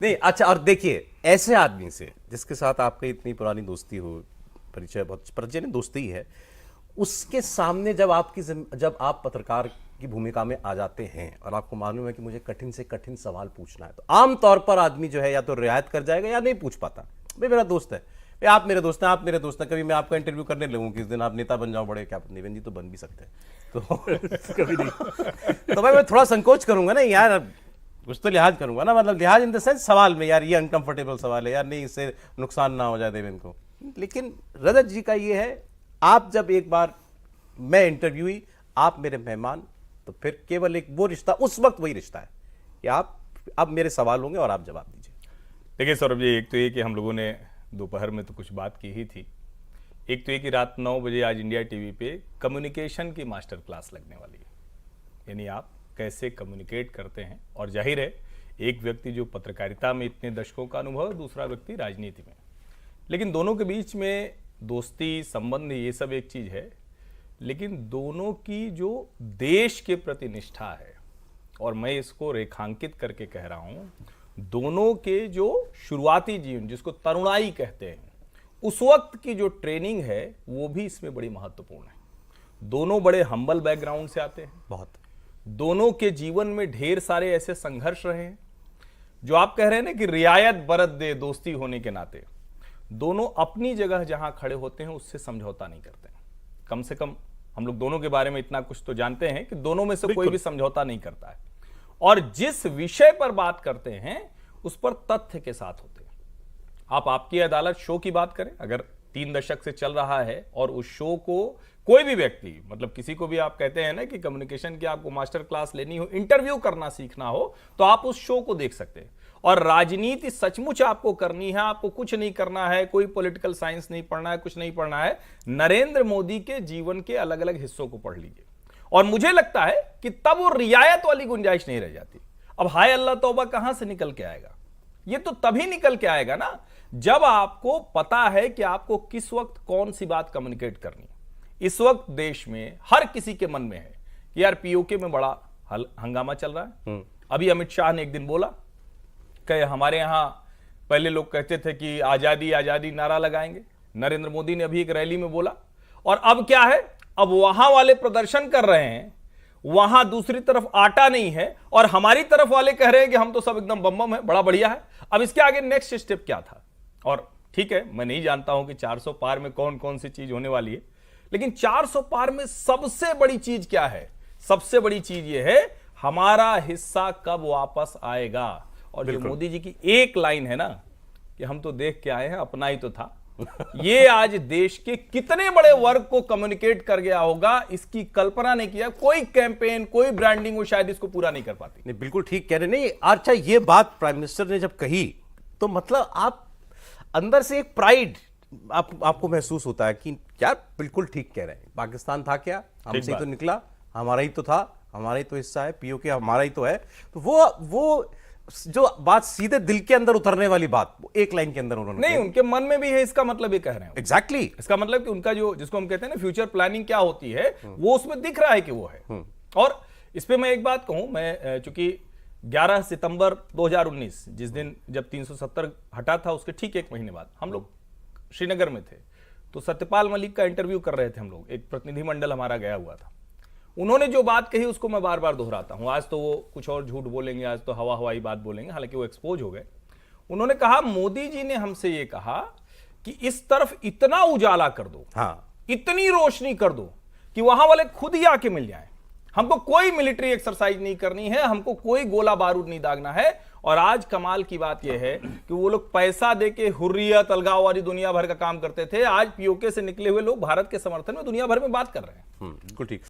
नहीं अच्छा, और देखिए ऐसे आदमी से जिसके साथ आपकी इतनी पुरानी दोस्ती हो, परिचय बहुत परिचय नहीं दोस्ती ही है, उसके सामने जब आप पत्रकार की भूमिका में आ जाते हैं और आपको मालूम है कि मुझे कठिन से कठिन सवाल पूछना है, तो आमतौर पर आदमी जो है या तो रियायत कर जाएगा या नहीं पूछ पाता। भाई मेरा दोस्त है, भाई आप मेरे दोस्त हैं, आप मेरे दोस्त हैं, कभी मैं आपका इंटरव्यू करने लगूँ किस दिन आप नेता बन जाओ, बड़े क्या निवेन जी तो बन भी सकते हैं, तो कभी नहीं तो भाई मैं थोड़ा संकोच करूंगा ना यार, कुछ तो लिहाज करूंगा ना, मतलब लिहाज इन द सेंस सवाल में, यार ये अनकंफर्टेबल सवाल है यार, नहीं इससे नुकसान ना हो जाए देवेन को। लेकिन रजत जी का ये है, आप जब एक बार मैं इंटरव्यूई, आप मेरे मेहमान, तो फिर केवल एक वो रिश्ता, उस वक्त वही रिश्ता है कि आप अब मेरे सवाल होंगे और आप जवाब दीजिए। देखिए सौरभ जी, एक तो ये कि हम लोगों ने दोपहर में तो कुछ बात की ही थी, एक तो ये कि रात 9 बजे आज इंडिया टीवी पे कम्युनिकेशन की मास्टर क्लास लगने वाली है, यानी आप कैसे कम्युनिकेट करते हैं। और जाहिर है एक व्यक्ति जो पत्रकारिता में इतने दशकों का अनुभव है, दूसरा व्यक्ति राजनीति में, लेकिन दोनों के बीच में दोस्ती संबंध ये सब एक चीज है, लेकिन दोनों की जो देश के प्रति निष्ठा है, और मैं इसको रेखांकित करके कह रहा हूं, दोनों के जो शुरुआती जीवन जिसको तरुणाई कहते हैं, उस वक्त की जो ट्रेनिंग है वो भी इसमें बड़ी महत्वपूर्ण है। दोनों बड़े हम्बल बैकग्राउंड से आते हैं, बहुत दोनों के जीवन में ढेर सारे ऐसे संघर्ष रहे हैं, जो आप कह रहे हैं ना कि रियायत बरत दे दोस्ती होने के नाते, दोनों अपनी जगह जहां खड़े होते हैं उससे समझौता नहीं करते। कम से कम हम लोग दोनों के बारे में इतना कुछ तो जानते हैं कि दोनों में से कोई भी समझौता नहीं करता है, और जिस विषय पर बात करते हैं उस पर तथ्य के साथ होते हैं। आप आपकी अदालत शो की बात करें, अगर 3 दशक से चल रहा है और उस शो को कोई भी व्यक्ति, मतलब किसी को भी आप कहते हैं ना कि कम्युनिकेशन की आपको मास्टर क्लास लेनी हो, इंटरव्यू करना सीखना हो, तो आप उस शो को देख सकते हैं। और राजनीति सचमुच आपको करनी है, आपको कुछ नहीं करना है, कोई पॉलिटिकल साइंस नहीं पढ़ना है, कुछ नहीं पढ़ना है, नरेंद्र मोदी के जीवन के अलग अलग हिस्सों को पढ़ लीजिए, और मुझे लगता है कि तब वो रियायत वाली गुंजाइश नहीं रह जाती। अब हाय अल्लाह तौबा कहां से निकल के आएगा? ये तो तभी निकल के आएगा ना जब आपको पता है कि आपको किस वक्त कौन सी बात कम्युनिकेट करनी है। इस वक्त देश में हर किसी के मन में है कि यार पीओके में बड़ा हंगामा चल रहा है। अभी अमित शाह ने एक दिन बोला कि हमारे यहां पहले लोग कहते थे कि आजादी आजादी नारा लगाएंगे, नरेंद्र मोदी ने अभी एक रैली में बोला, और अब क्या है, अब वहां वाले प्रदर्शन कर रहे हैं, वहां दूसरी तरफ आटा नहीं है, और हमारी तरफ वाले कह रहे हैं कि हम तो सब एकदम बम बम है, बड़ा बढ़िया है। अब इसके आगे नेक्स्ट स्टेप क्या था? और ठीक है, मैं नहीं जानता हूं कि 400 पार में कौन कौन सी चीज होने वाली है, लेकिन 400 पार में सबसे बड़ी चीज क्या है? सबसे बड़ी चीज यह है, हमारा हिस्सा कब वापस आएगा। और जो मोदी जी की एक लाइन है ना कि हम तो देख के आए हैं, अपना ही तो था, ये आज देश के कितने बड़े वर्ग को कम्युनिकेट कर गया होगा, इसकी कल्पना नहीं किया। कोई कैंपेन, कोई ब्रांडिंग वो शायद इसको पूरा नहीं कर पाती। नहीं, बिल्कुल ठीक कह रहे। नहीं अच्छा, ये बात प्राइम मिनिस्टर ने जब कही तो मतलब आप अंदर से एक प्राइड आपको महसूस होता है कि यार बिल्कुल ठीक कह रहे हैं। पाकिस्तान था क्या, हमसे ही तो निकला, हमारा ही तो था, हमारा ही तो हिस्सा है, पीओके हमारा ही तो है। तो वो जो बात सीधे दिल के अंदर उतरने वाली बात, वो एक लाइन के अंदर उन्होंने नहीं, उनके मन में भी है, इसका मतलब ये कह रहे हैं। एग्जैक्टली इसका मतलब कि उनका जो जिसको हम कहते हैं ना फ्यूचर प्लानिंग क्या होती है, वो उसमें दिख रहा है कि वो है। और इस पे मैं एक बात कहूं, मैं चूंकि 11 सितंबर 2019 जिस दिन जब 370 हटा था, उसके ठीक 1 महीने बाद हम लोग श्रीनगर में थे, तो सत्यपाल मलिक का इंटरव्यू कर रहे थे हम लोग, एक प्रतिनिधिमंडल हमारा गया हुआ था। उन्होंने जो बात कही उसको मैं बार बार दोहराता हूं, आज तो वो कुछ और झूठ बोलेंगे, आज तो हवा हवाई बात बोलेंगे, हालांकि वो एक्सपोज हो गए। उन्होंने कहा, मोदी जी ने हमसे ये कहा कि इस तरफ इतना उजाला कर दो, इतनी रोशनी कर दो कि वहां वाले खुद ही आके मिल जाएं। हमको कोई मिलिट्री एक्सरसाइज नहीं करनी है, हमको कोई गोला बारूद नहीं दागना है। और आज कमाल की बात यह है कि वो लोग पैसा देके हुर्रियत, अलगाववादी दुनिया भर का काम करते थे, आज पीओके से निकले हुए लोग भारत के समर्थन में दुनिया भर में बात कर रहे हैं। बिल्कुल ठीक।